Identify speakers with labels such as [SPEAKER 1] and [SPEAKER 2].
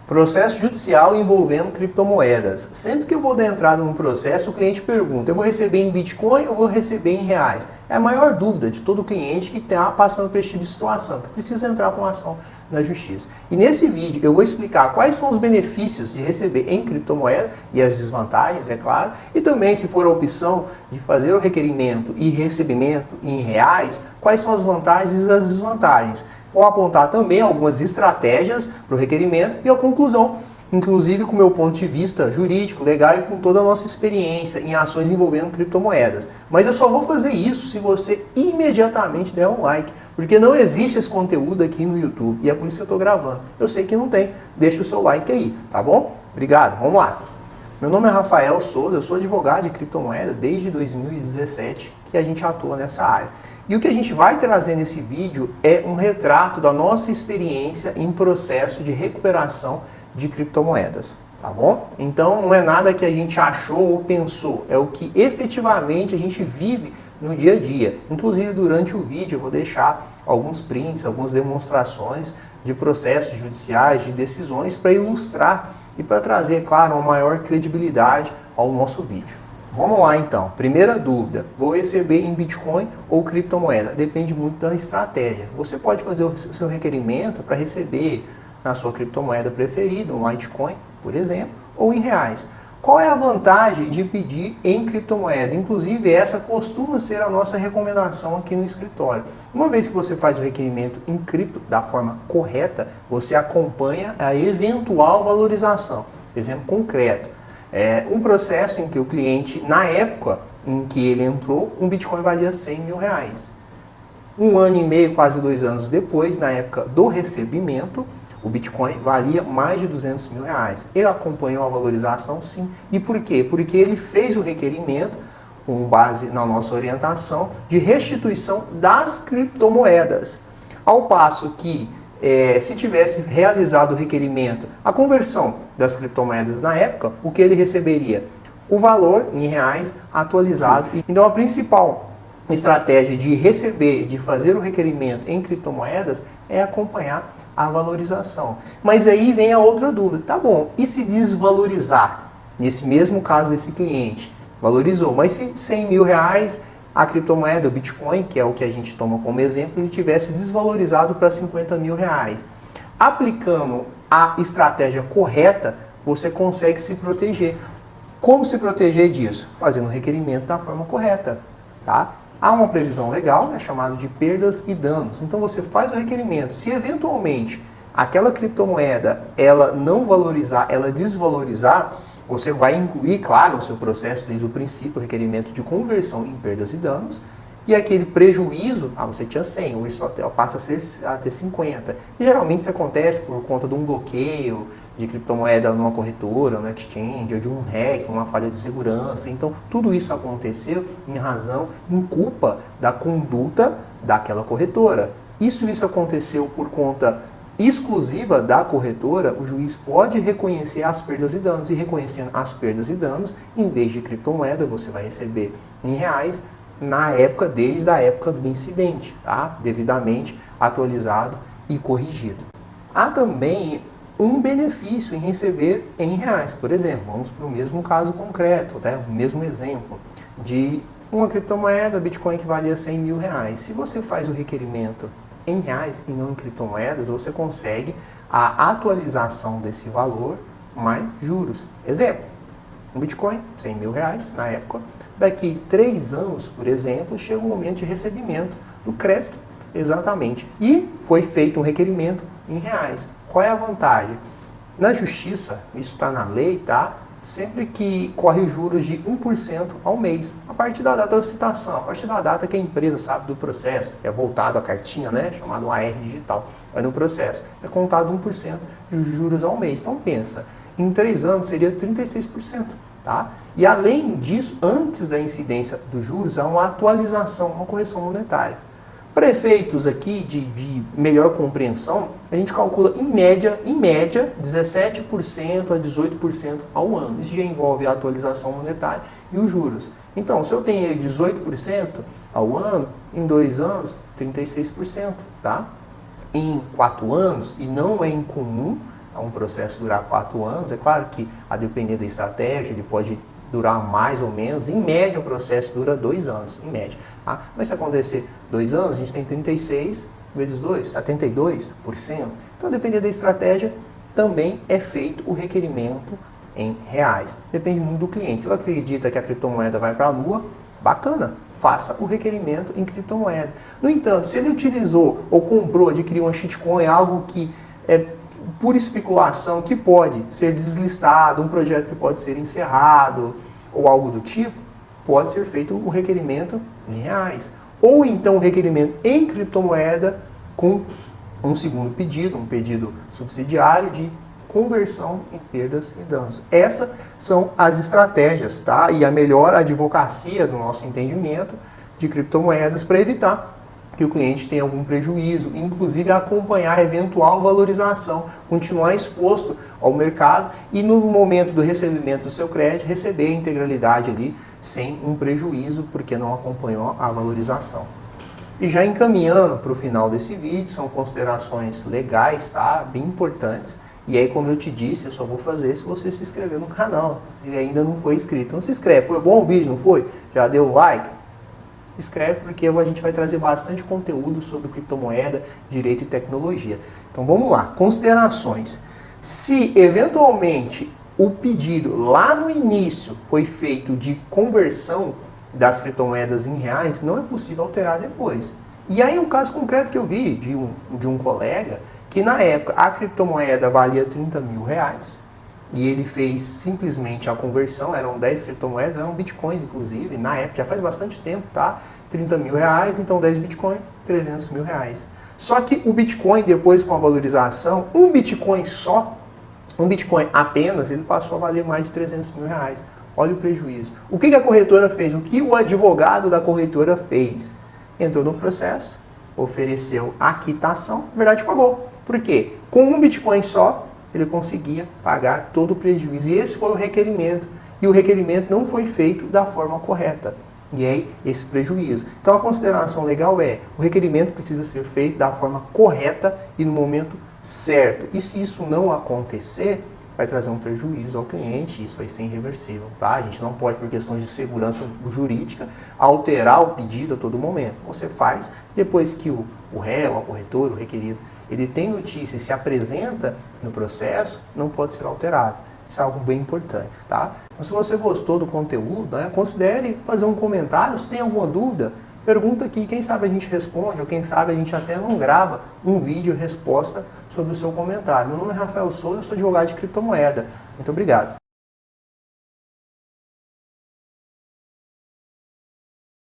[SPEAKER 1] Processo judicial envolvendo criptomoedas. Sempre que eu vou dar entrada num processo, o cliente pergunta, eu vou receber em Bitcoin ou vou receber em reais? É a maior dúvida de todo cliente que está passando por esse tipo de situação, que precisa entrar com ação na justiça. E nesse vídeo eu vou explicar quais são os benefícios de receber em criptomoeda e as desvantagens, é claro, e também, se for a opção de fazer o requerimento e recebimento em reais, quais são as vantagens e as desvantagens. Vou apontar também algumas estratégias para o requerimento e a conclusão, inclusive com o meu ponto de vista jurídico, legal e com toda a nossa experiência em ações envolvendo criptomoedas. Mas eu só vou fazer isso se você imediatamente der um like, porque não existe esse conteúdo aqui no YouTube e é por isso que eu estou gravando. Eu sei que não tem, deixa o seu like aí, tá bom? Obrigado, vamos lá. Meu nome é Rafael Souza, eu sou advogado de criptomoeda desde 2017 que a gente atua nessa área. E o que a gente vai trazer nesse vídeo é um retrato da nossa experiência em processo de recuperação de criptomoedas, tá bom? Então não é nada que a gente achou ou pensou, é o que efetivamente a gente vive no dia a dia. Inclusive durante o vídeo eu vou deixar alguns prints, algumas demonstrações de processos judiciais, de decisões para ilustrar e para trazer, claro, uma maior credibilidade ao nosso vídeo. Vamos lá então, primeira dúvida, vou receber em Bitcoin ou criptomoeda? Depende muito da estratégia. Você pode fazer o seu requerimento para receber na sua criptomoeda preferida, um Litecoin, por exemplo, ou em reais. Qual é a vantagem de pedir em criptomoeda? Inclusive essa costuma ser a nossa recomendação aqui no escritório. Uma vez que você faz o requerimento em cripto da forma correta, você acompanha a eventual valorização. Exemplo concreto. Um processo em que o cliente, na época em que ele entrou, um Bitcoin valia 100 mil reais. Um ano e meio, quase 2 anos depois, na época do recebimento, o Bitcoin valia mais de 200 mil reais. Ele acompanhou a valorização, sim. E por quê? Porque ele fez o requerimento, com base na nossa orientação, de restituição das criptomoedas. Ao passo que se tivesse realizado o requerimento, a conversão das criptomoedas na época, o que ele receberia? O valor em reais atualizado. Então a principal estratégia de receber, de fazer o requerimento em criptomoedas é acompanhar a valorização. Mas aí vem a outra dúvida, tá bom, e se desvalorizar? Nesse mesmo caso desse cliente, valorizou, mas se 100 mil reais a criptomoeda, o Bitcoin, que é o que a gente toma como exemplo, ele tivesse desvalorizado para 50 mil reais. Aplicando a estratégia correta, você consegue se proteger. Como se proteger disso? Fazendo o requerimento da forma correta, tá? Há uma previsão legal, é chamado de perdas e danos. Então você faz o requerimento. Se eventualmente aquela criptomoeda ela não valorizar, ela desvalorizar, você vai incluir, claro, no seu processo, desde o princípio, o requerimento de conversão em perdas e danos, e aquele prejuízo, você tinha 100, hoje só passa a ter 50. E geralmente isso acontece por conta de um bloqueio de criptomoeda numa corretora, no exchange, ou de um hack, uma falha de segurança. Então, tudo isso aconteceu em razão, em culpa da conduta daquela corretora. Isso aconteceu por conta exclusiva da corretora, o juiz pode reconhecer as perdas e danos, e reconhecendo as perdas e danos, em vez de criptomoeda, você vai receber em reais na época, desde a época do incidente, tá? Devidamente atualizado e corrigido. Há também um benefício em receber em reais. Por exemplo, vamos para o mesmo caso concreto, né? O mesmo exemplo de uma criptomoeda, Bitcoin, que valia 100 mil reais. Se você faz o requerimento em reais e não em criptomoedas, você consegue a atualização desse valor mais juros. Exemplo, um Bitcoin, 100 mil reais na época, daqui 3 anos, por exemplo, chega o momento de recebimento do crédito, exatamente, e foi feito um requerimento em reais. Qual é a vantagem? Na justiça, isso está na lei, tá? Sempre que corre os juros de 1% ao mês, a partir da data da citação, a partir da data que a empresa sabe do processo, que é voltado à cartinha, né, chamado AR digital, vai no processo, é contado 1% de juros ao mês. Então pensa, em 3 anos seria 36%, tá? E além disso, antes da incidência dos juros, há uma atualização, uma correção monetária. Para efeitos aqui de melhor compreensão, a gente calcula em média 17% a 18% ao ano. Isso já envolve a atualização monetária e os juros. Então, se eu tenho 18% ao ano, em 2 anos, 36%, tá? Em 4 anos, e não é incomum um processo durar 4 anos. É claro que, a depender da estratégia, ele pode durar mais ou menos. Em média, o processo dura 2 anos, em média. Tá? Mas se acontecer 2 anos, a gente tem 36 vezes 2, 72%. Então, dependendo da estratégia, também é feito o requerimento em reais. Depende muito do cliente. Se ele acredita que a criptomoeda vai para a lua, bacana, faça o requerimento em criptomoeda. No entanto, se ele utilizou ou comprou, adquiriu uma shitcoin, algo que é pura especulação, que pode ser deslistado, um projeto que pode ser encerrado ou algo do tipo, pode ser feito o requerimento em reais. Ou então o requerimento em criptomoeda com um segundo pedido, um pedido subsidiário de conversão em perdas e danos. Essas são as estratégias, tá? E a melhor advocacia do nosso entendimento de criptomoedas para evitar que o cliente tenha algum prejuízo, inclusive acompanhar a eventual valorização, continuar exposto ao mercado e no momento do recebimento do seu crédito, receber a integralidade ali sem um prejuízo, porque não acompanhou a valorização. E já encaminhando para o final desse vídeo, são considerações legais, tá? Bem importantes. E aí, como eu te disse, eu só vou fazer se você se inscrever no canal, se ainda não foi inscrito. Então se inscreve, foi bom o vídeo, não foi? Já deu like? Escreve, porque a gente vai trazer bastante conteúdo sobre criptomoeda, direito e tecnologia. Então vamos lá, considerações. Se eventualmente o pedido lá no início foi feito de conversão das criptomoedas em reais, não é possível alterar depois. E aí um caso concreto que eu vi de um colega, que na época a criptomoeda valia 30 mil reais, e ele fez simplesmente a conversão, eram 10 criptomoedas, eram bitcoins inclusive, na época, já faz bastante tempo, tá? 30 mil reais, então 10 bitcoin, 300 mil reais. Só que o bitcoin, depois com a valorização, um bitcoin só, um bitcoin apenas, ele passou a valer mais de 300 mil reais. Olha o prejuízo. O que a corretora fez? O que o advogado da corretora fez? Entrou no processo, ofereceu a quitação, na verdade pagou. Por quê? Com um bitcoin só, ele conseguia pagar todo o prejuízo. E esse foi o requerimento. E o requerimento não foi feito da forma correta. E aí, esse prejuízo. Então, a consideração legal é, o requerimento precisa ser feito da forma correta e no momento certo. E se isso não acontecer, vai trazer um prejuízo ao cliente, isso vai ser irreversível, tá? A gente não pode, por questões de segurança jurídica, alterar o pedido a todo momento. Você faz depois que o réu, a corretora, o requerido, ele tem notícia e se apresenta no processo, não pode ser alterado. Isso é algo bem importante, tá? Então, se você gostou do conteúdo, né, considere fazer um comentário. Se tem alguma dúvida, pergunta aqui. Quem sabe a gente responde, ou quem sabe a gente até não grava um vídeo resposta sobre o seu comentário. Meu nome é Rafael Souza, eu sou advogado de criptomoeda. Muito obrigado.